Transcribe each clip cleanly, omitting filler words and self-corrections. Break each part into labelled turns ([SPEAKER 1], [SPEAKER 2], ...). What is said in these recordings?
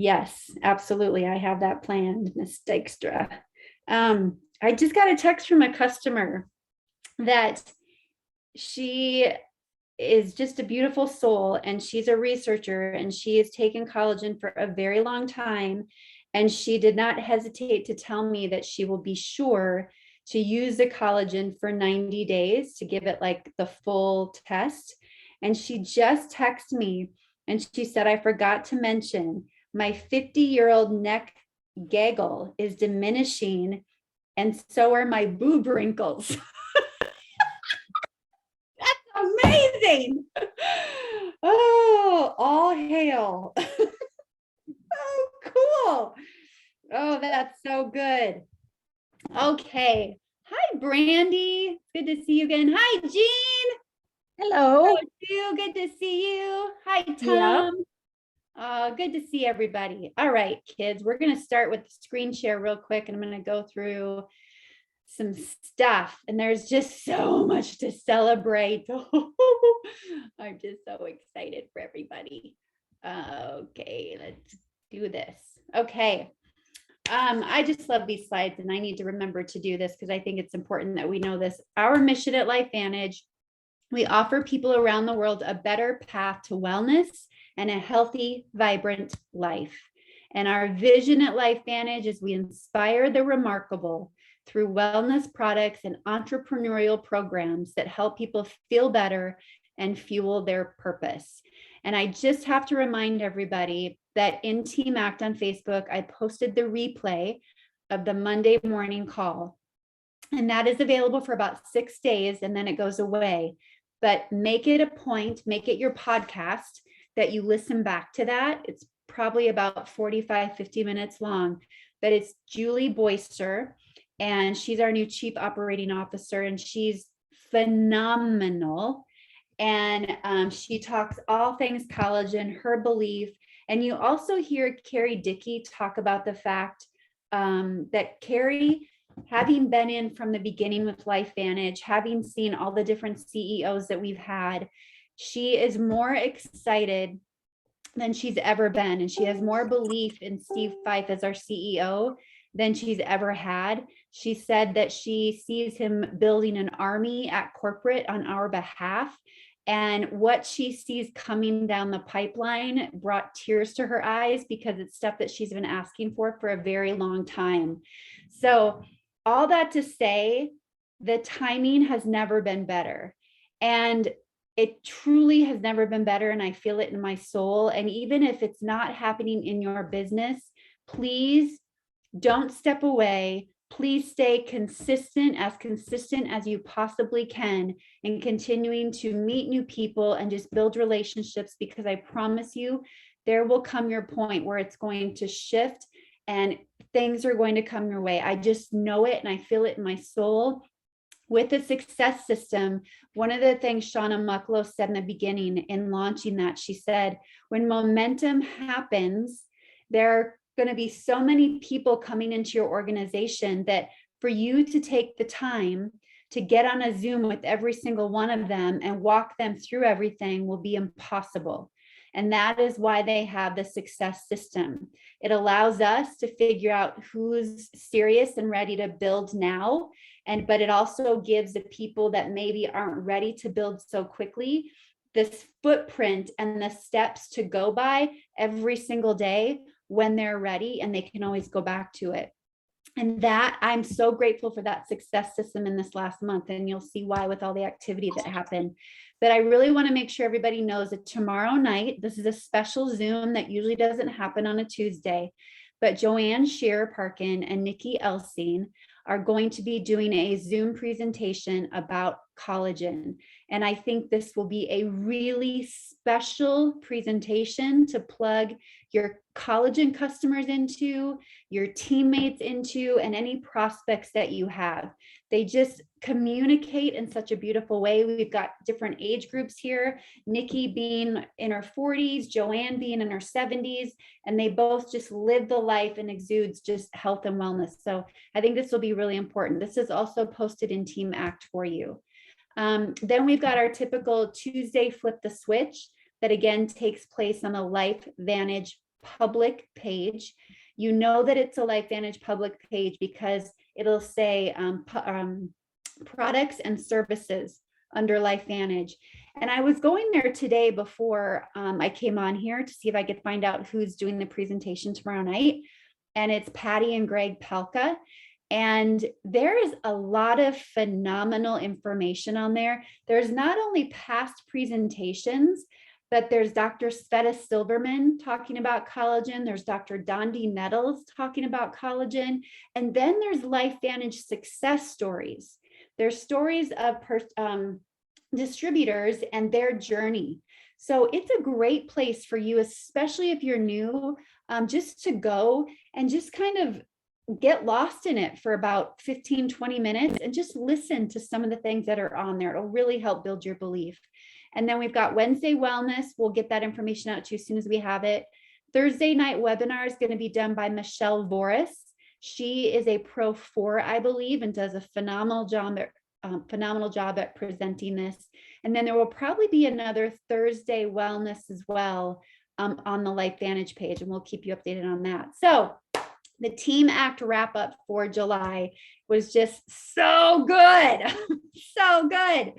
[SPEAKER 1] Yes, absolutely. I have that planned, Miss Dykstra. I just got a text from a customer that she is just a beautiful soul and she's a researcher and she has taken collagen for a very long time. And she did not hesitate to tell me that she will be sure to use the collagen for 90 days to give it like the full test. And she just texted me and she said, I forgot to mention my 50-year-old neck gaggle is diminishing and so are my boob wrinkles. Amazing. Oh, all hail. Oh, cool. Oh, that's so good. Okay. Hi, Brandy. Good to see you again. Hi, Jean.
[SPEAKER 2] Hello.
[SPEAKER 1] Oh, you. Good to see you. Hi,
[SPEAKER 2] Yeah.
[SPEAKER 1] Tom. Good to see everybody. All right, kids, we're going to start with the screen share real quick, and I'm going to go through some stuff, and there's just so much to celebrate. I'm just so excited for everybody. Okay, let's do this. Okay. I just love these slides, and I need to remember to do this because I think it's important that we know this. Our mission at LifeVantage, we offer people around the world a better path to wellness and a healthy, vibrant life. And our vision at LifeVantage is we inspire the remarkable through wellness products and entrepreneurial programs that help people feel better and fuel their purpose. And I just have to remind everybody that in Team Act on Facebook, I posted the replay of the Monday morning call. And that is available for about 6 days and then it goes away. But make it a point, make it your podcast that you listen back to that. It's probably about 45, 50 minutes long. But it's Julie Boyster, and she's our new Chief Operating Officer, and she's phenomenal. And she talks all things collagen, her belief. And you also hear Carrie Dickey talk about the fact that Carrie, having been in from the beginning with LifeVantage, having seen all the different CEOs that we've had, she is more excited than she's ever been. And she has more belief in Steve Fife as our CEO than she's ever had. She said that she sees him building an army at corporate on our behalf. And what she sees coming down the pipeline brought tears to her eyes because it's stuff that she's been asking for a very long time. So, all that to say, the timing has never been better. And it truly has never been better. And I feel it in my soul. And even if it's not happening in your business, please don't step away. Please stay consistent as you possibly can in continuing to meet new people and just build relationships, because I promise you, there will come your point where it's going to shift and things are going to come your way. I just know it and I feel it in my soul. With the success system, one of the things Shauna Mucklow said in the beginning in launching that, she said, when momentum happens, there are going to be so many people coming into your organization that for you to take the time to get on a Zoom with every single one of them and walk them through everything will be impossible. And that is why they have the success system. It allows us to figure out who's serious and ready to build now. But it also gives the people that maybe aren't ready to build so quickly this footprint and the steps to go by every single day when they're ready, and they can always go back to it. And that, I'm so grateful for that success system in this last month. And you'll see why with all the activity that happened. But I really want to make sure everybody knows that tomorrow night, this is a special Zoom that usually doesn't happen on a Tuesday. But Joanne Scheer Parkin and Nikki Elsing are going to be doing a Zoom presentation about collagen. And I think this will be a really special presentation to plug your collagen customers into, your teammates into, and any prospects that you have. They just communicate in such a beautiful way. We've got different age groups here, Nikki being in her 40s, Joanne being in her 70s, and they both just live the life and exudes just health and wellness. So I think this will be really important. This is also posted in Team Act for you. Then we've got our typical Tuesday Flip the Switch that again takes place on the LifeVantage public page. You know that it's a LifeVantage public page because it'll say products and services under LifeVantage. And I was going there today before I came on here to see if I could find out who's doing the presentation tomorrow night. And it's Patty and Greg Palka. And there is a lot of phenomenal information on there. There's not only past presentations, but there's Dr. Sveta Silverman talking about collagen. There's Dr. Dondi Nettles talking about collagen. And then there's LifeVantage success stories. There's stories of distributors and their journey. So it's a great place for you, especially if you're new, just to go and just kind of get lost in it for about 15, 20 minutes and just listen to some of the things that are on there. It'll really help build your belief. And then we've got Wednesday Wellness. We'll get that information out to you as soon as we have it. Thursday night webinar is going to be done by Michelle Voris. She is a Pro 4, I believe, and does a phenomenal job at presenting this. And then there will probably be another Thursday Wellness as well on the LifeVantage page, and we'll keep you updated on that. So the Team Act wrap up for July was just so good. So good.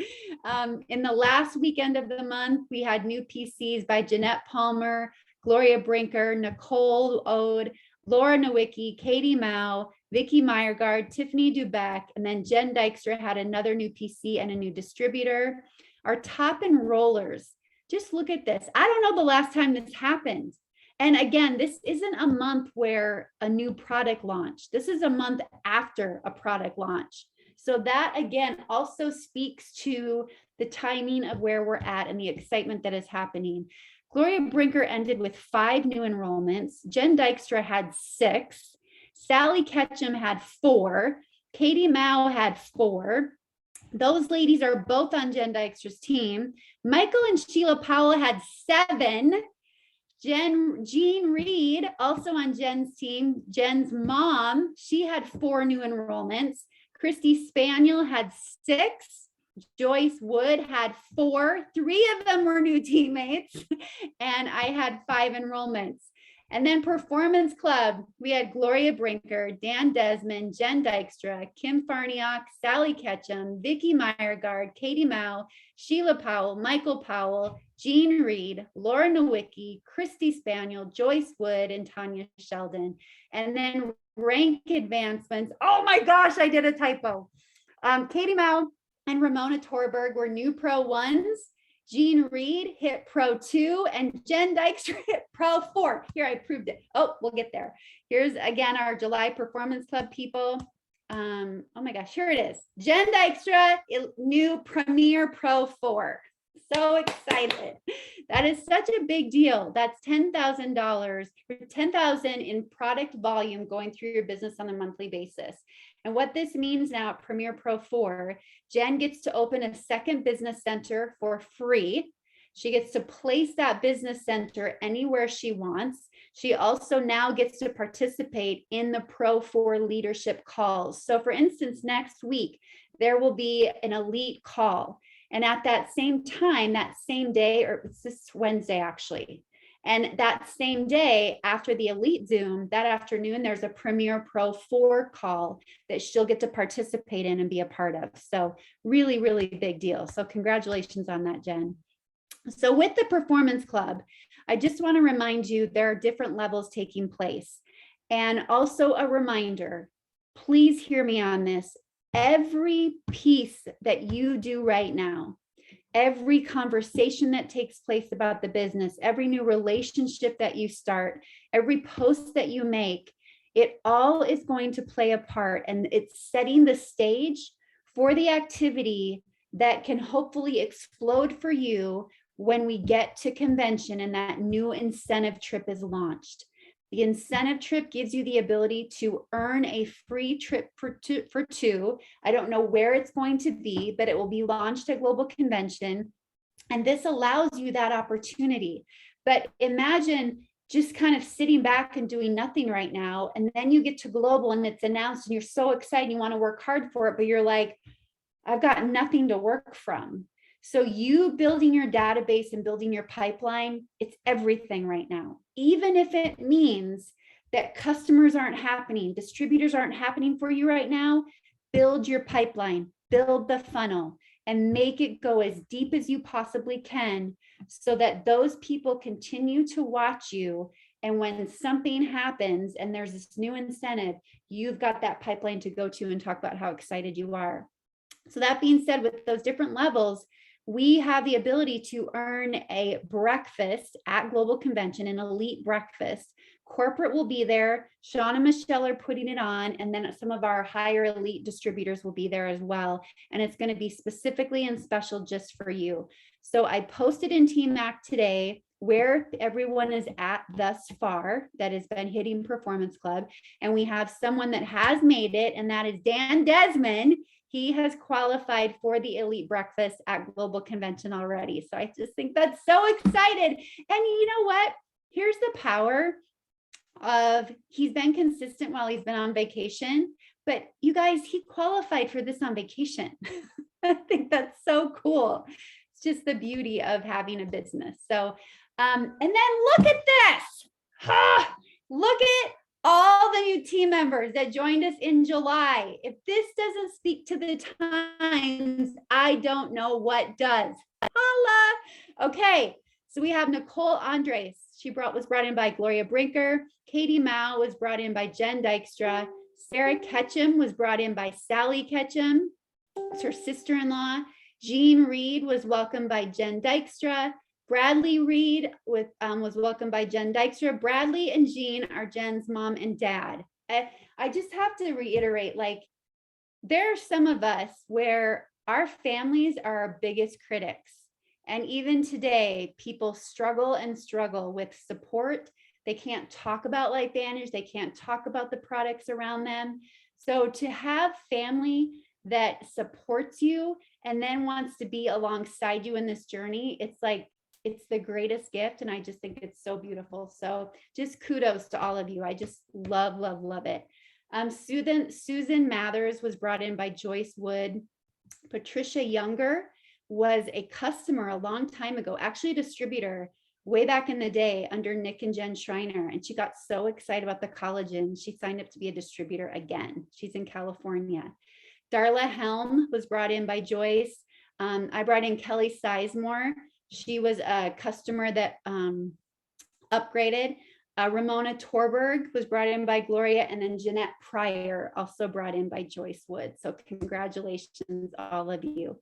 [SPEAKER 1] In the last weekend of the month, we had new PCs by Jeanette Palmer, Gloria Brinker, Nicole Ode, Laura Nowicki, Katie Mao, Vicki Meyergard, Tiffany Dubeck, and then Jen Dykstra had another new PC and a new distributor. Our top enrollers, just look at this. I don't know the last time this happened. And again, this isn't a month where a new product launched. This is a month after a product launch. So that again also speaks to the timing of where we're at and the excitement that is happening. Gloria Brinker ended with 5 new enrollments. Jen Dykstra had 6. Sally Ketchum had 4. Katie Mao had 4. Those ladies are both on Jen Dykstra's team. Michael and Sheila Powell had 7. Jean Reed, also on Jen's team. Jen's mom, she had 4 new enrollments. Christy Spaniel had 6. Joyce Wood had 4. 3 of them were new teammates. And I had 5 enrollments. And then Performance Club, we had Gloria Brinker, Dan Desmond, Jen Dykstra, Kim Farniok, Sally Ketchum, Vicki Meyergard, Katie Mao, Sheila Powell, Michael Powell, Jean Reed, Laura Nowicki, Christy Spaniel, Joyce Wood, and Tanya Sheldon. And then rank advancements. Oh my gosh, I did a typo. Katie Mao and Ramona Torberg were new Pro 1s. Jean Reed hit Pro 2 and Jen Dykstra hit Pro 4. Here, I proved it. Oh, we'll get there. Here's again our July Performance Club people. Oh my gosh, here it is. Jen Dykstra, new Premier Pro 4. So excited. That is such a big deal. That's $10,000 or $10,000 in product volume going through your business on a monthly basis. And what this means now at Premier Pro 4, Jen gets to open a second business center for free. She gets to place that business center anywhere she wants. She also now gets to participate in the Pro 4 leadership calls. So for instance, next week, there will be an elite call. And at that same time, that same day, or it's this Wednesday actually, and that same day after the elite Zoom, that afternoon, there's a Premier Pro 4 call that she'll get to participate in and be a part of. So really, really big deal. So congratulations on that, Jen. So with the Performance Club, I just want to remind you there are different levels taking place. And also a reminder, please hear me on this. Every piece that you do right now, every conversation that takes place about the business, every new relationship that you start, every post that you make, it all is going to play a part, and it's setting the stage for the activity that can hopefully explode for you when we get to convention and that new incentive trip is launched. The incentive trip gives you the ability to earn a free trip for two. I don't know where it's going to be, but it will be launched at Global Convention. And this allows you that opportunity. But imagine just kind of sitting back and doing nothing right now. And then you get to Global and it's announced and you're so excited, you want to work hard for it, but you're like, I've got nothing to work from. So you building your database and building your pipeline, it's everything right now. Even if it means that customers aren't happening, distributors aren't happening for you right now, build your pipeline, build the funnel, and make it go as deep as you possibly can so that those people continue to watch you. And when something happens and there's this new incentive, you've got that pipeline to go to and talk about how excited you are. So that being said, with those different levels, we have the ability to earn a breakfast at Global Convention, an elite breakfast. Corporate will be there. Sean and Michelle are putting it on, and then some of our higher elite distributors will be there as well. And it's going to be specifically and special just for you. So I posted in TMAC today where everyone is at thus far that has been hitting Performance Club. And we have someone that has made it, and that is Dan Desmond. He has qualified for the elite breakfast at Global Convention already. So I just think that's so excited. And you know what? Here's the power of, he's been consistent while he's been on vacation, but you guys, he qualified for this on vacation. I think that's so cool. It's just the beauty of having a business. So, and then look at this. Look at all the new team members that joined us in July. If this doesn't speak to the times, I don't know what does. Holla. Okay, so we have Nicole Andres. She was brought in by Gloria Brinker. Katie Mao was brought in by Jen Dykstra. Sarah Ketchum was brought in by Sally Ketchum. It's her sister-in-law. Jean Reed was welcomed by Jen Dykstra. Bradley Reed was welcomed by Jen Dykstra. Bradley and Jean are Jen's mom and dad. I just have to reiterate, like, there are some of us where our families are our biggest critics. And even today, people struggle and struggle with support. They can't talk about LifeVantage. They can't talk about the products around them. So to have family that supports you and then wants to be alongside you in this journey, it's like, it's the greatest gift. And I just think it's so beautiful. So just kudos to all of you. I just love, love, love it. Susan Mathers was brought in by Joyce Wood. Patricia Younger was a customer a long time ago, actually a distributor way back in the day under Nick and Jen Schreiner. And she got so excited about the collagen, she signed up to be a distributor again. She's in California. Darla Helm was brought in by Joyce. I brought in Kelly Sizemore. She was a customer that upgraded. Ramona Torberg was brought in by Gloria, and then Jeanette Pryor also brought in by Joyce Wood. So congratulations, all of you.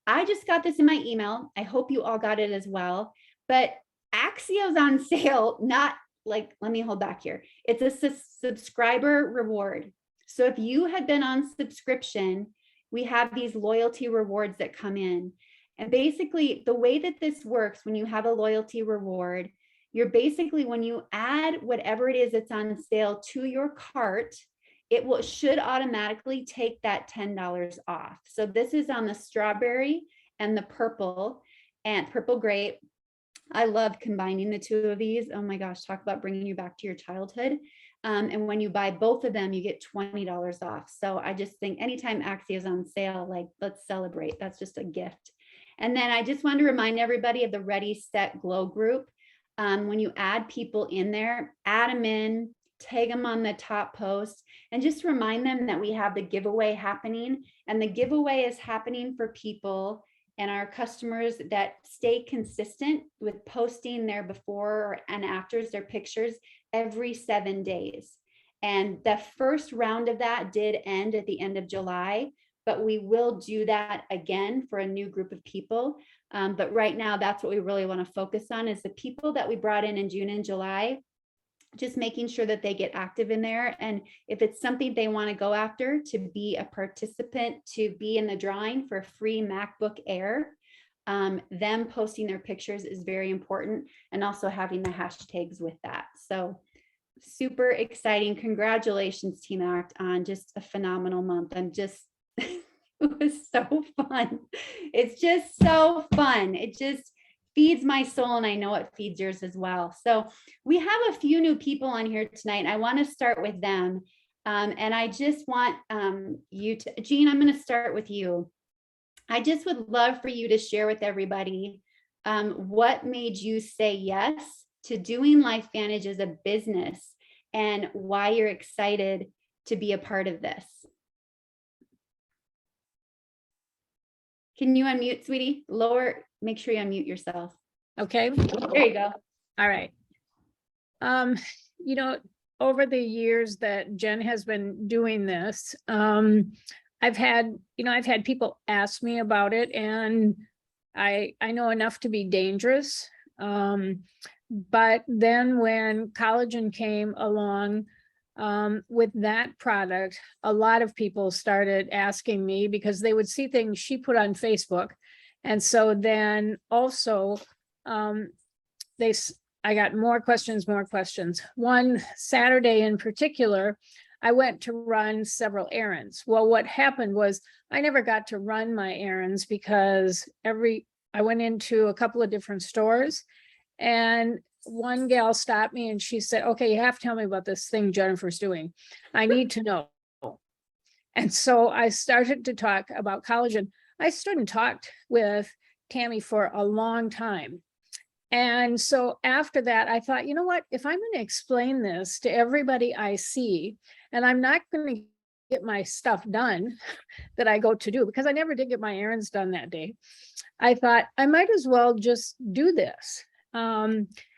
[SPEAKER 1] I just got this in my email. I hope you all got it as well. But Axio's on sale, not like, let me hold back here. It's a subscriber reward. So if you had been on subscription, we have these loyalty rewards that come in. And basically, the way that this works, when you have a loyalty reward, you're basically, when you add whatever it is that's on sale to your cart, it should automatically take that $10 off. So this is on the strawberry and the purple grape. I love combining the two of these. Oh my gosh, talk about bringing you back to your childhood. And when you buy both of them, you get $20 off. So I just think anytime Axio is on sale, like, let's celebrate. That's just a gift. And then I just wanted to remind everybody of the Ready, Set, Glow group. When you add people in there, add them in, tag them on the top post, and just remind them that we have the giveaway happening. And the giveaway is happening for people and our customers that stay consistent with posting their before and afters, their pictures every 7 days. And the first round of that did end at the end of July, but we will do that again for a new group of people. But right now, that's what we really want to focus on, is the people that we brought in June and July, just making sure that they get active in there. And if it's something they want to go after, to be a participant, to be in the drawing for a free MacBook Air, them posting their pictures is very important, and also having the hashtags with that. So super exciting. Congratulations, Team Act, on just a phenomenal month. I'm just, it was so fun. It's just so fun. It just feeds my soul, and I know it feeds yours as well. So we have a few new people on here tonight. I want to start with them. And I just want you to, Jean, I'm going to start with you. I just would love for you to share with everybody what made you say yes to doing LifeVantage as a business and why you're excited to be a part of this. Can you unmute, sweetie? Lower, make sure you unmute yourself.
[SPEAKER 2] Okay.
[SPEAKER 1] There you go.
[SPEAKER 2] All right. You know, over the years that Jen has been doing this, I've had people ask me about it, and I know enough to be dangerous. But then when collagen came along, with that product, a lot of people started asking me because they would see things she put on Facebook. And so then also, I got more questions. One Saturday in particular, I went to run several errands. Well, what happened was I never got to run my errands because I went into a couple of different stores, and one gal stopped me and she said, okay, you have to tell me about this thing Jennifer's doing. I need to know. And so I started to talk about collagen. I stood and talked with Tammy for a long time. And so after that, I thought, you know what, if I'm going to explain this to everybody I see, and I'm not going to get my stuff done that I go to do, because I never did get my errands done that day, I thought I might as well just do this.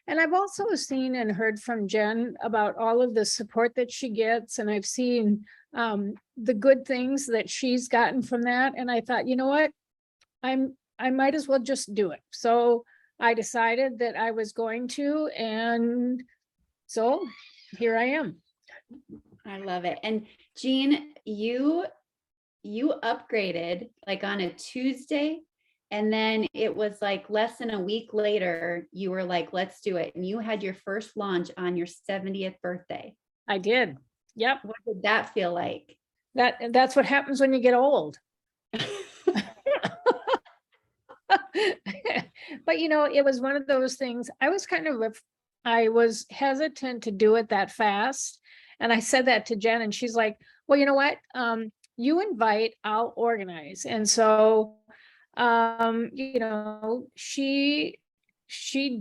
[SPEAKER 2] And I've also seen and heard from Jen about all of the support that she gets. And I've seen the good things that she's gotten from that. And I thought, you know what, I might as well just do it. So I decided that I was going to, and so here I am.
[SPEAKER 1] I love it. And Jean, you upgraded like on a Tuesday, and then it was like less than a week later, you were like, let's do it. And you had your first launch on your 70th birthday.
[SPEAKER 2] I did. Yep.
[SPEAKER 1] What did that feel like?
[SPEAKER 2] That's what happens when you get old. But you know, it was one of those things. I was hesitant to do it that fast. And I said that to Jen, and she's like, well, you know what? You invite, I'll organize. And so, you know, she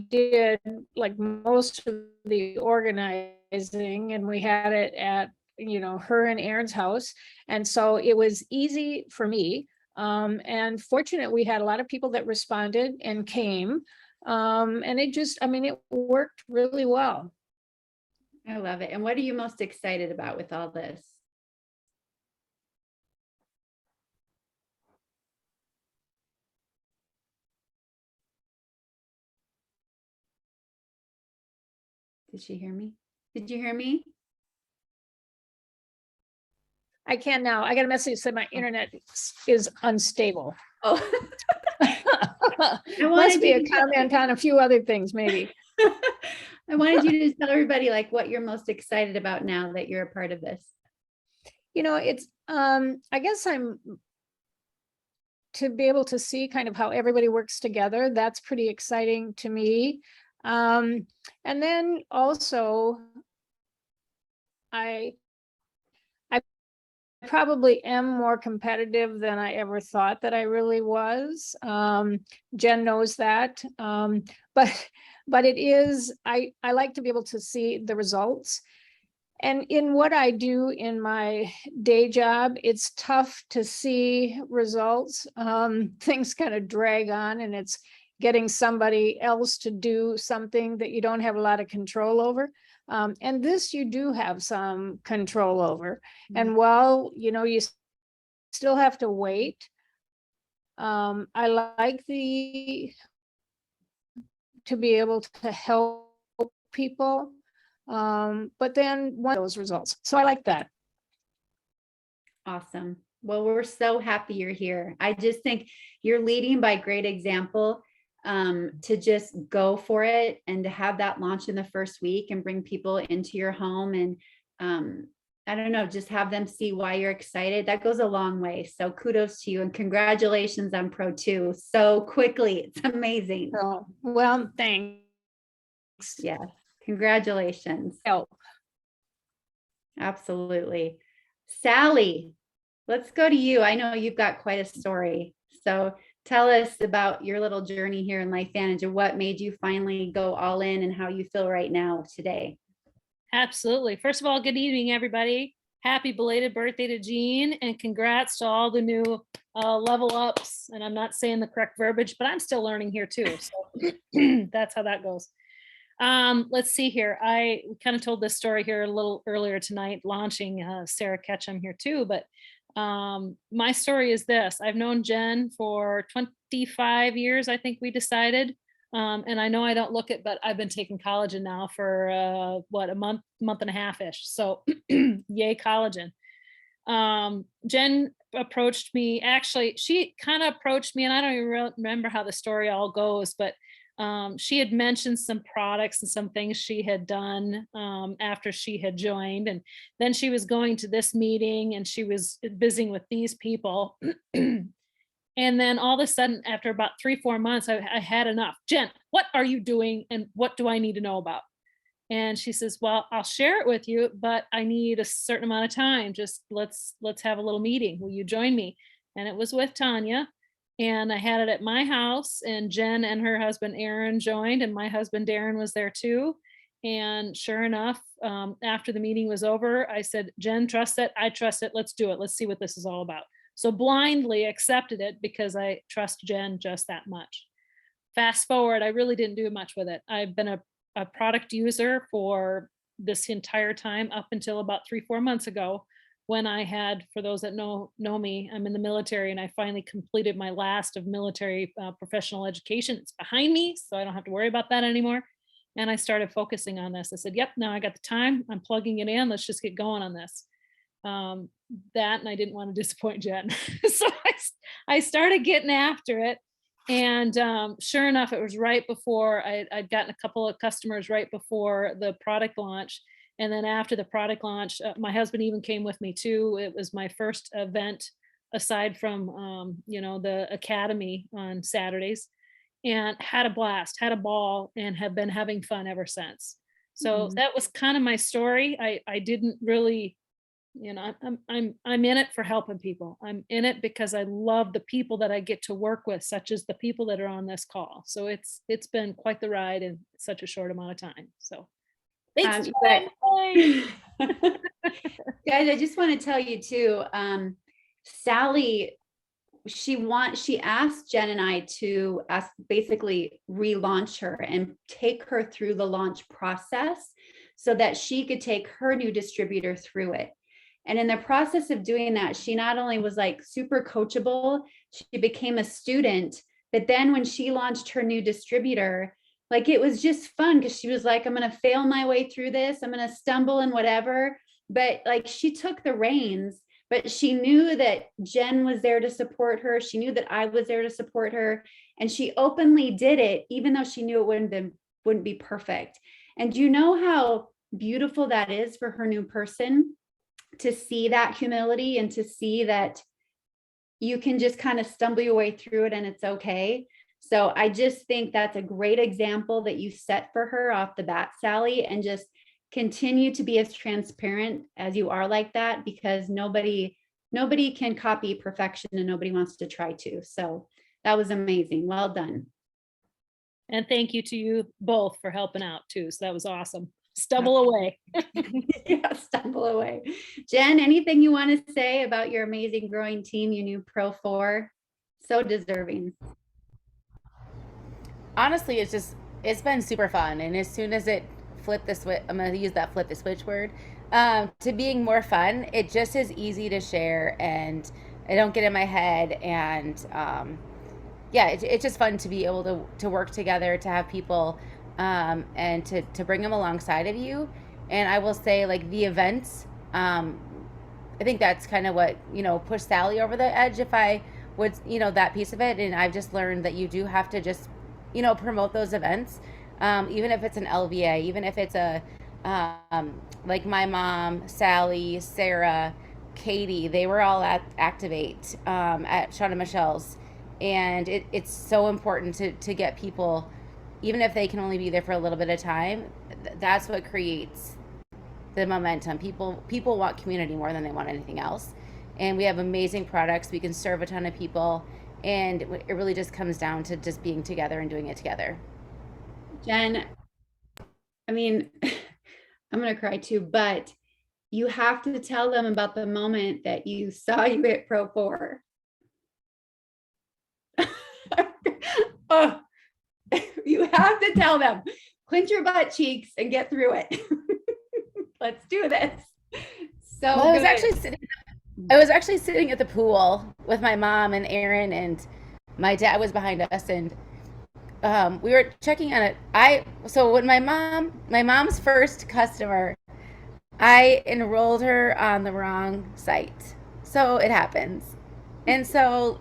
[SPEAKER 2] did like most of the organizing, and we had it at, you know, her and Aaron's house. And so it was easy for me. And fortunately, we had a lot of people that responded and came. And it worked really well.
[SPEAKER 1] I love it. And what are you most excited about with all this? Did she hear me? Did you hear me?
[SPEAKER 2] I can now. I got a message that said my internet is unstable.
[SPEAKER 1] Oh,
[SPEAKER 2] Must be a comment on a few other things, maybe.
[SPEAKER 1] I wanted you to tell everybody like what you're most excited about now that you're a part of this.
[SPEAKER 2] You know, it's, I guess to be able to see kind of how everybody works together. That's pretty exciting to me. And then also, I probably am more competitive than I ever thought that I really was. Jen knows that. But it is, I like to be able to see the results. And in what I do in my day job, it's tough to see results. Things kind of drag on, and it's getting somebody else to do something that you don't have a lot of control over. And this you do have some control over. And while, you know, you still have to wait. I like to be able to help people. But then one of those results. So I like that.
[SPEAKER 1] Awesome. Well, we're so happy you're here. I just think you're leading by great example, to just go for it and to have that launch in the first week and bring people into your home. And I don't know, just have them see why you're excited. That goes a long way. So kudos to you and congratulations on Pro 2 so quickly. It's amazing.
[SPEAKER 2] So, well, thanks.
[SPEAKER 1] Yes. Congratulations.
[SPEAKER 2] Help.
[SPEAKER 1] Absolutely. Sally, let's go to you. I know you've got quite a story. So tell us about your little journey here in LifeVantage and what made you finally go all in and how you feel right now today.
[SPEAKER 3] Absolutely. First of all, good evening, everybody. Happy belated birthday to Jean, and congrats to all the new level ups. And I'm not saying the correct verbiage, but I'm still learning here too. So that's how that goes. Let's see here. I kind of told this story here a little earlier tonight, launching Sarah Ketchum here too. But my story is this: I've known Jen for 25 years, I think we decided. And I know I don't look it, but I've been taking collagen now for a month and a half ish. So yay, collagen. Jen approached me. Actually, she kind of approached me, and I don't even remember how the story all goes, but she had mentioned some products and some things she had done after she had joined. And then she was going to this meeting and she was visiting with these people. And then all of a sudden, after about 3-4 months, I had enough. Jen, what are you doing and what do I need to know about? And she says, well, I'll share it with you, but I need a certain amount of time. Just let's have a little meeting. Will you join me? And it was with Tanya. And I had it at my house, and Jen and her husband Aaron joined, and my husband Darren was there too. And sure enough, after the meeting was over, I said, Jen, trust it. I trust it. Let's do it. Let's see what this is all about. So blindly accepted it because I trust Jen just that much. Fast forward, I really didn't do much with it. I've been a product user for this entire time up until about 3-4 months ago, when I had, for those that know me, I'm in the military, and I finally completed my last of military professional education. It's behind me, so I don't have to worry about that anymore. And I started focusing on this. I said, yep, now I got the time. I'm plugging it in. Let's just get going on this. That, and I didn't want to disappoint Jen. So I started getting after it. And sure enough, it was right before I'd gotten a couple of customers right before the product launch. And then after the product launch, my husband even came with me too. It was my first event aside from, the academy on Saturdays, and had a blast, had a ball, and have been having fun ever since. So that was kind of my story. I didn't really, I'm in it for helping people. I'm in it because I love the people that I get to work with, such as the people that are on this call. So it's been quite the ride in such a short amount of time. So thanks.
[SPEAKER 1] Guys, I just want to tell you too, Sally, she asked Jen and I to basically relaunch her and take her through the launch process so that she could take her new distributor through it. And in the process of doing that, she not only was like super coachable, she became a student, but then when she launched her new distributor, like it was just fun because she was like, I'm going to fail my way through this. I'm going to stumble and whatever. But like she took the reins, but she knew that Jen was there to support her. She knew that I was there to support her. And she openly did it, even though she knew it wouldn't be perfect. And do you know how beautiful that is for her new person to see that humility and to see that you can just kind of stumble your way through it and it's okay. So I just think that's a great example that you set for her off the bat, Sally, and just continue to be as transparent as you are like that, because nobody can copy perfection and nobody wants to try to. So that was amazing. Well done.
[SPEAKER 3] And thank you to you both for helping out too. So that was awesome. Stumble away.
[SPEAKER 1] Yeah, stumble away. Jen, anything you want to say about your amazing growing team you knew Pro 4? So deserving.
[SPEAKER 4] Honestly, it's been super fun. And as soon as it flipped the switch, I'm going to use that flip the switch word, to being more fun, it just is easy to share and I don't get in my head. And yeah, it's just fun to be able to work together, to have people and to bring them alongside of you. And I will say, like, the events, I think that's kind of what, pushed Sally over the edge, if I would, that piece of it. And I've just learned that you do have to just, promote those events, even if it's an LVA, even if it's a, like my mom, Sally, Sarah, Katie, they were all at Activate at Shauna Michelle's. And it's so important to get people, even if they can only be there for a little bit of time. That's what creates the momentum. People want community more than they want anything else. And we have amazing products. We can serve a ton of people. And it really just comes down to just being together and doing it together.
[SPEAKER 1] Jen, I mean, I'm gonna cry too, but you have to tell them about the moment that you saw you at Pro 4. Oh, you have to tell them. Clench your butt cheeks and get through it. Let's do this. So
[SPEAKER 4] Well, I was
[SPEAKER 1] good.
[SPEAKER 4] actually sitting at the pool with my mom and Aaron, and my dad was behind us, and we were checking on it. So when my mom's first customer, I enrolled her on the wrong site. So it happens. And so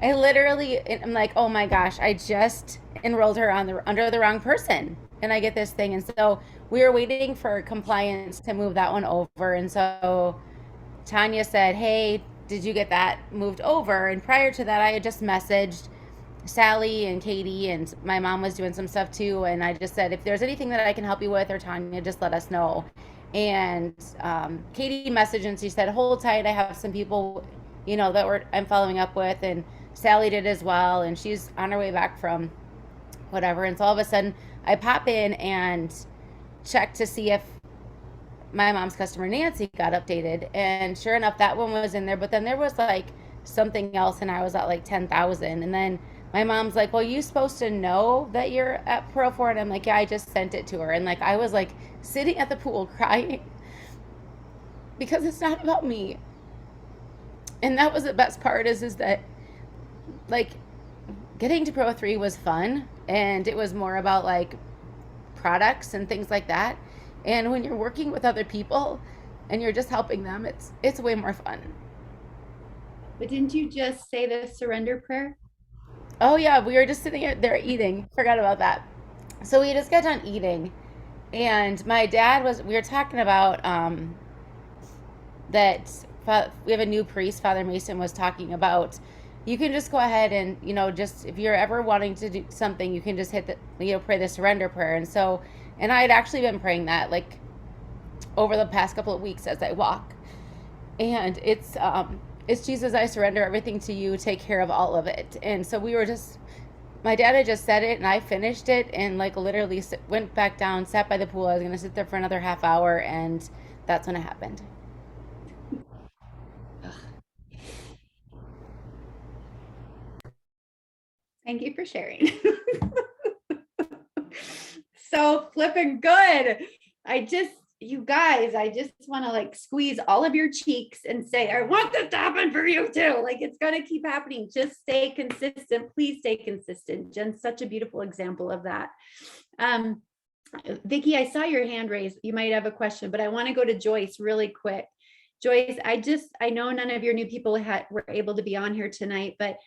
[SPEAKER 4] I literally I'm like, "Oh my gosh, I just enrolled her under the wrong person." And I get this thing. And so we were waiting for compliance to move that one over. And so Tanya said, "Hey, did you get that moved over?" And prior to that, I had just messaged Sally and Katie, and my mom was doing some stuff too. And I just said, if there's anything that I can help you with, or Tanya, just let us know. And Katie messaged and she said, "Hold tight. I have some people, that I'm following up with." And Sally did as well. And she's on her way back from whatever. And so all of a sudden, I pop in and check to see if my mom's customer Nancy got updated, and sure enough, that one was in there. But then there was like something else, and I was at like 10,000. And then my mom's like, "Well, you supposed to know that you're at Pro 4?" And I'm like, "Yeah, I just sent it to her." And like I was like sitting at the pool crying because it's not about me. And that was the best part is that like getting to Pro 3 was fun, and it was more about like products and things like that. And when you're working with other people and you're just helping them, it's way more fun.
[SPEAKER 1] But didn't you just say the surrender prayer?
[SPEAKER 4] Oh yeah, we were just sitting there eating. Forgot about that. So we just got done eating, and my dad we were talking about that we have a new priest, Father Mason was talking about, you can just go ahead and, just if you're ever wanting to do something, you can just hit pray the surrender prayer. And I had actually been praying that like over the past couple of weeks as I walk. And it's "Jesus, I surrender everything to you. Take care of all of it." And so my dad had just said it, and I finished it, and like literally went back down, sat by the pool. I was going to sit there for another half hour, and that's when it happened.
[SPEAKER 1] Thank you for sharing. So flipping good. You guys, I just want to like squeeze all of your cheeks and say, I want this to happen for you too. Like it's going to keep happening. Just stay consistent. Please stay consistent. Jen's such a beautiful example of that. Vicki, I saw your hand raised. You might have a question, but I want to go to Joyce really quick. Joyce, I know none of your new people were able to be on here tonight, but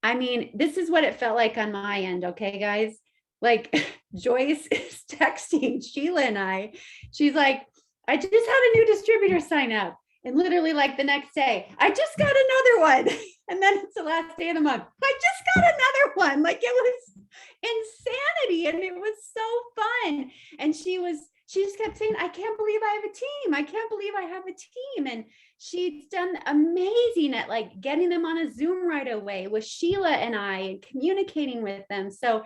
[SPEAKER 1] I mean, this is what it felt like on my end. Okay, guys. Like Joyce is texting Sheila and I. She's like, "I just had a new distributor sign up." And literally like the next day, "I just got another one." And then it's the last day of the month. "I just got another one." Like it was insanity. And it was so fun. And she just kept saying, "I can't believe I have a team. I can't believe I have a team." And she's done amazing at like getting them on a Zoom right away with Sheila and I and communicating with them. So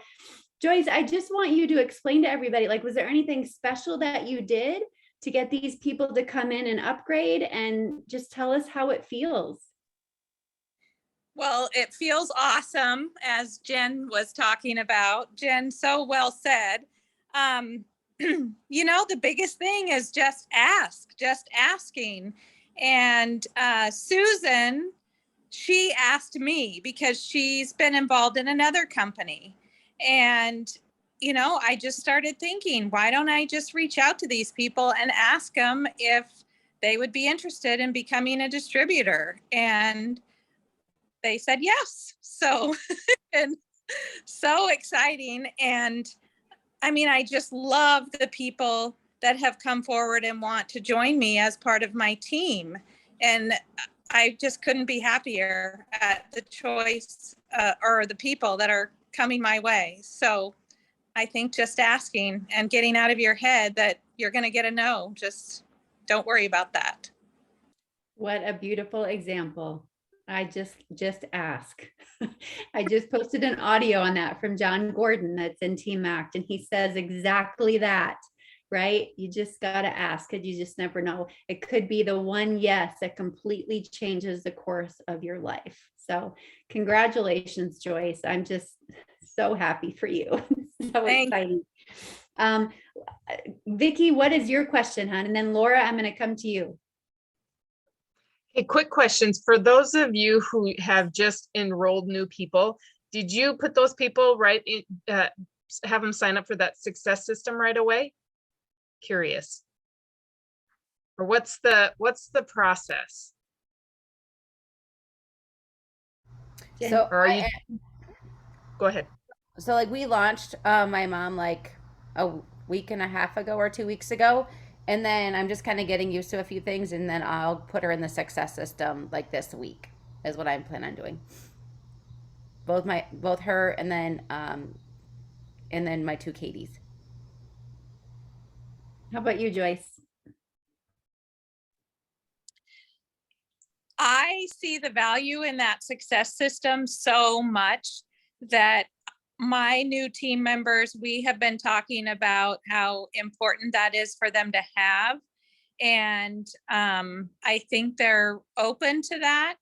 [SPEAKER 1] Joyce, I just want you to explain to everybody, like, was there anything special that you did to get these people to come in and upgrade, and just tell us how it feels?
[SPEAKER 5] Well, it feels awesome, as Jen was talking about. Jen, so well said. The biggest thing is just asking. And Susan, she asked me because she's been involved in another company. And, I just started thinking, why don't I just reach out to these people and ask them if they would be interested in becoming a distributor? And they said yes. So, and so exciting. And I mean, I just love the people that have come forward and want to join me as part of my team. And I just couldn't be happier at the choice or the people that are coming my way. So I think just asking and getting out of your head that you're going to get a no, just don't worry about that.
[SPEAKER 1] What a beautiful example. I just ask. I just posted an audio on that from John Gordon that's in Team Act, and he says exactly that, right? You just got to ask because you just never know. It could be the one yes that completely changes the course of your life. So congratulations, Joyce. I'm just so happy for you. So
[SPEAKER 5] Thank
[SPEAKER 1] exciting. Vicky, what is your question, hon? And then Laura, I'm going to come to you.
[SPEAKER 6] Hey, quick questions. For those of you who have just enrolled new people, did you put those people right in, have them sign up for that success system right away? Curious. Or what's the process?
[SPEAKER 1] Jen.
[SPEAKER 4] So
[SPEAKER 6] Or are you, go ahead.
[SPEAKER 4] So like we launched my mom like a week and a half ago or 2 weeks ago. And then I'm just kind of getting used to a few things, and then I'll put her in the success system like this week is what I'm planning on doing. Both her and then my two Katies.
[SPEAKER 1] How about you, Joyce?
[SPEAKER 5] I see the value in that success system so much that my new team members, we have been talking about how important that is for them to have. And I think they're open to that.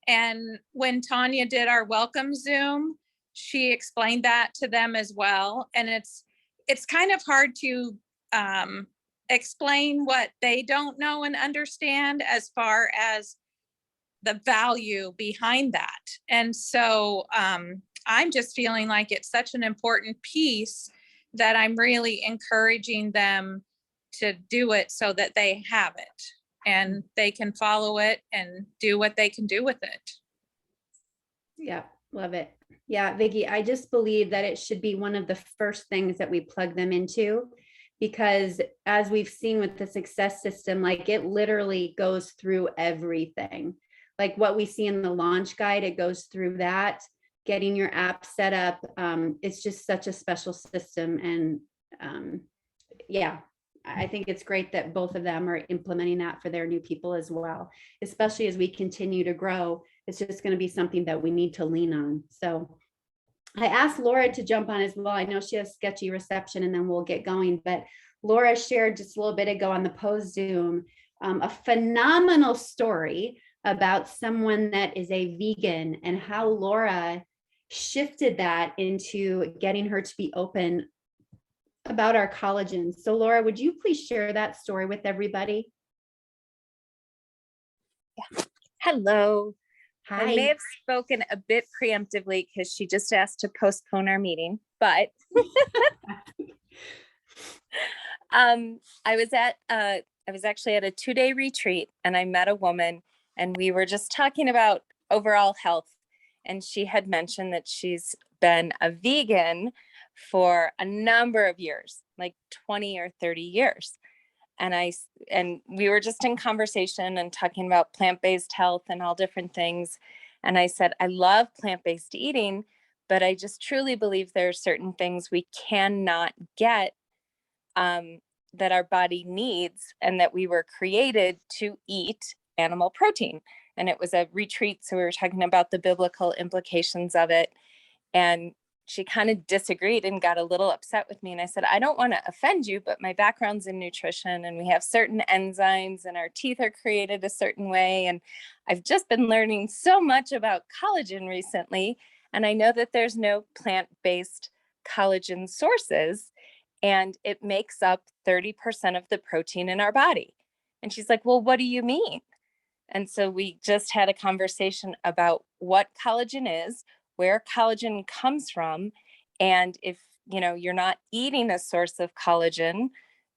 [SPEAKER 5] And when Tanya did our welcome Zoom, she explained that to them as well. And it's kind of hard to explain what they don't know and understand as far as the value behind that. And so I'm just feeling like it's such an important piece that I'm really encouraging them to do it so that they have it and they can follow it and do what they can do with it.
[SPEAKER 1] Yeah, love it. Yeah, Vicky, I just believe that it should be one of the first things that we plug them into, because as we've seen with the success system, like it literally goes through everything. Like what we see in the launch guide, it goes through that, getting your app set up. It's just such a special system. And yeah, I think it's great that both of them are implementing that for their new people as well, especially as we continue to grow. It's just going to be something that we need to lean on. So I asked Laura to jump on as well. I know she has sketchy reception, and then we'll get going. But Laura shared just a little bit ago on the post Zoom a phenomenal story about someone that is a vegan and how Laura shifted that into getting her to be open about our collagen. So Laura, would you please share that story with everybody?
[SPEAKER 7] Hello.
[SPEAKER 1] Hi.
[SPEAKER 7] I may have spoken a bit preemptively because she just asked to postpone our meeting, but I was actually at a 2-day retreat, and I met a woman, and we were just talking about overall health. And she had mentioned that she's been a vegan for a number of years, like 20 or 30 years. And we were just in conversation and talking about plant-based health and all different things. And I said, I love plant-based eating, but I just truly believe there are certain things we cannot get that our body needs, and that we were created to eat animal protein. And it was a retreat, so we were talking about the biblical implications of it. And she kind of disagreed and got a little upset with me. And I said, I don't want to offend you, but my background's in nutrition, and we have certain enzymes, and our teeth are created a certain way. And I've just been learning so much about collagen recently. And I know that there's no plant-based collagen sources, and it makes up 30% of the protein in our body. And she's like, well, what do you mean? And so we just had a conversation about what collagen is, where collagen comes from. And if, you're not eating a source of collagen,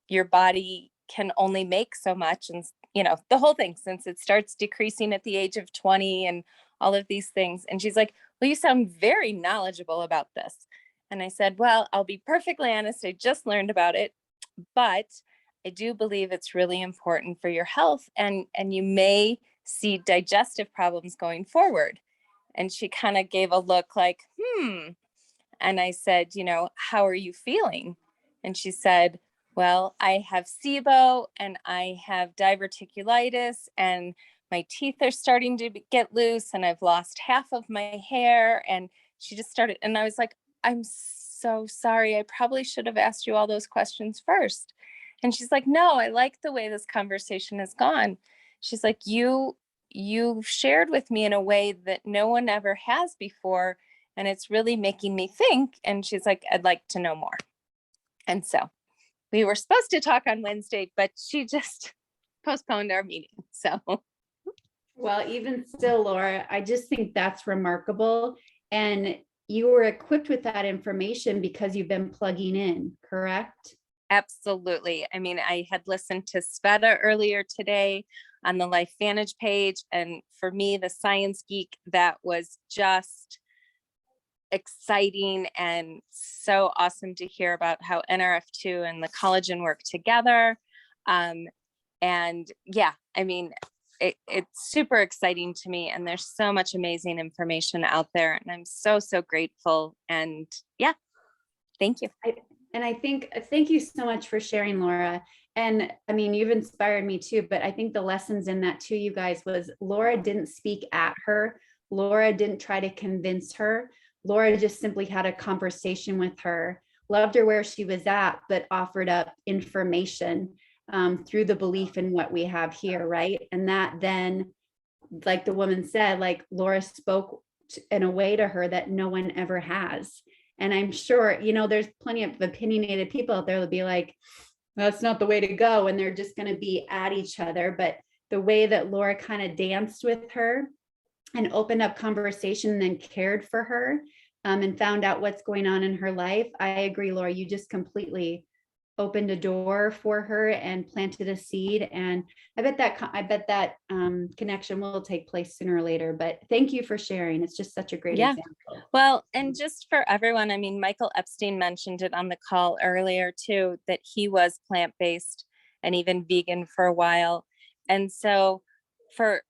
[SPEAKER 7] your body can only make so much. And, the whole thing, since it starts decreasing at the age of 20 and all of these things. And she's like, well, you sound very knowledgeable about this. And I said, well, I'll be perfectly honest. I just learned about it, but I do believe it's really important for your health, and you may see digestive problems going forward. And she kind of gave a look like, And I said, how are you feeling? And she said, well, I have SIBO and I have diverticulitis, and my teeth are starting to get loose and I've lost half of my hair. And she just started, and I was like, I'm so sorry. I probably should have asked you all those questions first. And she's like, no, I like the way this conversation has gone. She's like, you've shared with me in a way that no one ever has before. And it's really making me think. And she's like, I'd like to know more. And so we were supposed to talk on Wednesday, but she just postponed our meeting. So
[SPEAKER 1] Well, even still, Laura, I just think that's remarkable. And you were equipped with that information because you've been plugging in, correct?
[SPEAKER 7] absolutely. I mean, I had listened to Sveta earlier today on the LifeVantage page. And for me, the science geek, that was just exciting and so awesome to hear about how NRF2 and the collagen work together. And yeah, I mean, it's super exciting to me, and there's so much amazing information out there, and I'm so grateful. And yeah, thank you.
[SPEAKER 1] And I think, thank you so much for sharing, Laura. And I mean, you've inspired me too, but I think the lessons in that too, you guys, was Laura didn't speak at her. Laura didn't try to convince her. Laura just simply had a conversation with her, loved her where she was at, but offered up information through the belief in what we have here, right? And that then, like the woman said, like Laura spoke in a way to her that no one ever has. And I'm sure, you know, there's plenty of opinionated people out there that'll be like, that's not the way to go. And they're just going to be at each other. But the way that Laura kind of danced with her and opened up conversation and then cared for her and found out what's going on in her life. I agree, Laura, you just completely opened a door for her and planted a seed. And I bet that connection will take place sooner or later, but thank you for sharing. It's just such a great
[SPEAKER 7] Yeah.
[SPEAKER 1] example.
[SPEAKER 7] Well, and just for everyone, I mean, Michael Epstein mentioned it on the call earlier too, that he was plant-based and even vegan for a while. And so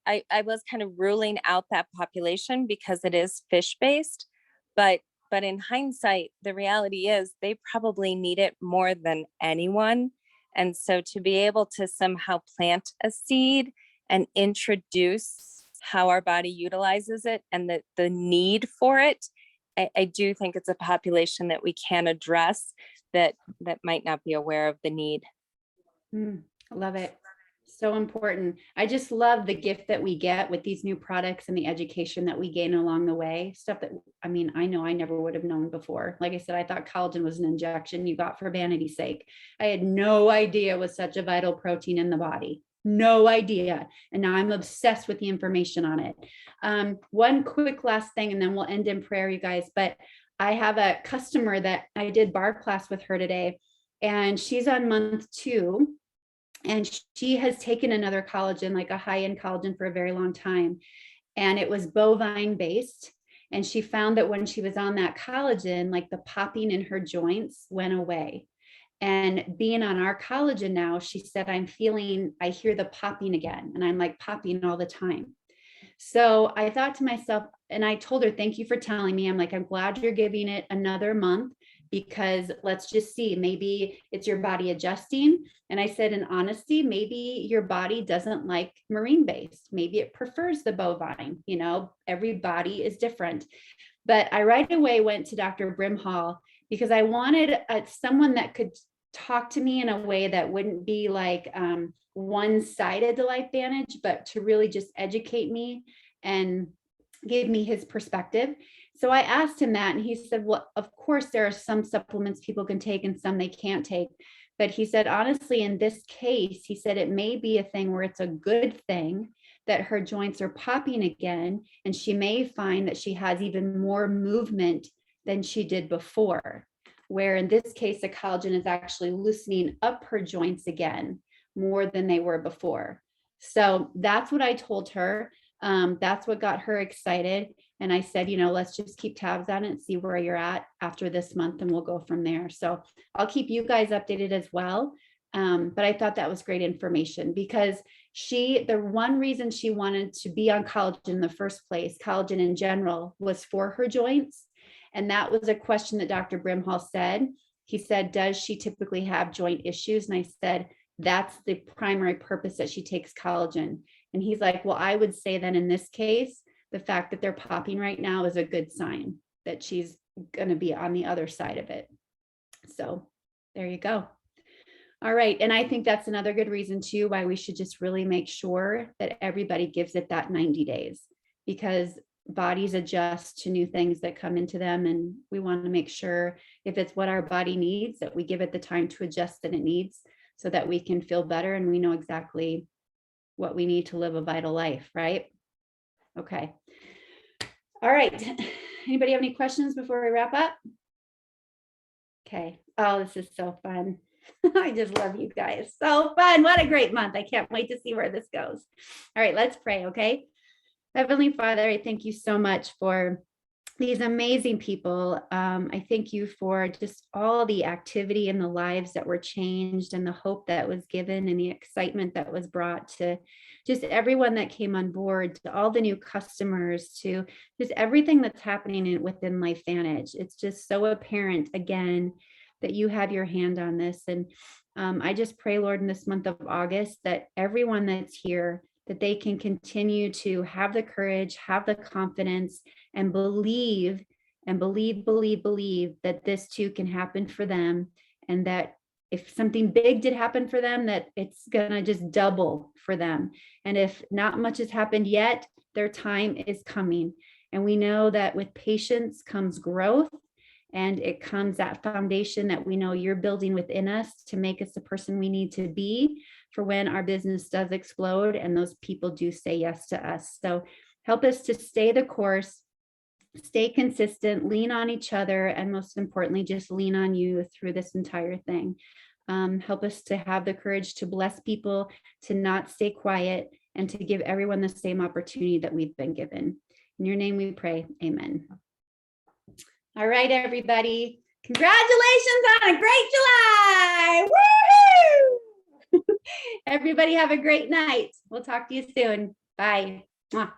[SPEAKER 7] I was kind of ruling out that population because it is fish-based, but in hindsight, the reality is they probably need it more than anyone. And so to be able to somehow plant a seed and introduce how our body utilizes it and the need for it, I do think it's a population that we can address that might not be aware of the need.
[SPEAKER 1] I love it. So important. I just love the gift that we get with these new products and the education that we gain along the way. Stuff that, I mean, I know I never would have known before. Like I said, I thought collagen was an injection you got for vanity's sake. I had no idea it was such a vital protein in the body. No idea. And now I'm obsessed with the information on it. One quick last thing, and then we'll end in prayer, you guys. But I have a customer that I did bar class with her today, and she's on month 2. And she has taken another collagen, like a high-end collagen, for a very long time. And it was bovine based. And she found that when she was on that collagen, like the popping in her joints went away. And being on our collagen now, she said, I hear the popping again. And I'm like popping all the time. So I thought to myself, and I told her, thank you for telling me. I'm like, I'm glad you're giving it another month, because let's just see, maybe it's your body adjusting. And I said, in honesty, maybe your body doesn't like marine based. Maybe it prefers the bovine, you know, every body is different. But I right away went to Dr. Brimhall because I wanted someone that could talk to me in a way that wouldn't be like one-sided to LifeVantage, but to really just educate me and give me his perspective. So I asked him that, and he said, well, of course, there are some supplements people can take and some they can't take. But he said, honestly, in this case, he said, it may be a thing where it's a good thing that her joints are popping again, and she may find that she has even more movement than she did before, where in this case, the collagen is actually loosening up her joints again more than they were before. So that's what I told her. That's what got her excited. And I said, you know, let's just keep tabs on it and see where you're at after this month, and we'll go from there. So I'll keep you guys updated as well. But I thought that was great information, because the one reason she wanted to be on collagen in the first place, collagen in general, was for her joints. And that was a question that Dr. Brimhall said. He said, does she typically have joint issues? And I said, that's the primary purpose that she takes collagen. And he's like, well, I would say then in this case, the fact that they're popping right now is a good sign that she's going to be on the other side of it. So there you go. All right. And I think that's another good reason too, why we should just really make sure that everybody gives it that 90 days, because bodies adjust to new things that come into them. And we want to make sure if it's what our body needs, that we give it the time to adjust that it needs so that we can feel better and we know exactly what we need to live a vital life, right? Okay. All right. Anybody have any questions before we wrap up? Okay. Oh, this is so fun. I just love you guys. So fun. What a great month. I can't wait to see where this goes. All right, let's pray, okay? Heavenly Father, I thank you so much for these amazing people. I thank you for just all the activity in the lives that were changed and the hope that was given and the excitement that was brought to just everyone that came on board, to all the new customers, to just everything that's happening within LifeVantage. It's just so apparent again that you have your hand on this. And I just pray, Lord, in this month of August, that everyone that's here, that they can continue to have the courage, have the confidence, and believe that this too can happen for them. And that if something big did happen for them, that it's gonna just double for them. And if not much has happened yet, their time is coming. And we know that with patience comes growth, and it comes that foundation that we know you're building within us to make us the person we need to be for when our business does explode and those people do say yes to us. So help us to stay the course, stay consistent, lean on each other, and most importantly, just lean on you through this entire thing. Help us to have the courage to bless people, to not stay quiet, and to give everyone the same opportunity that we've been given. In your name we pray, amen. All right, everybody. Congratulations on a great July. Woo! Everybody have a great night. We'll talk to you soon. Bye. Mwah.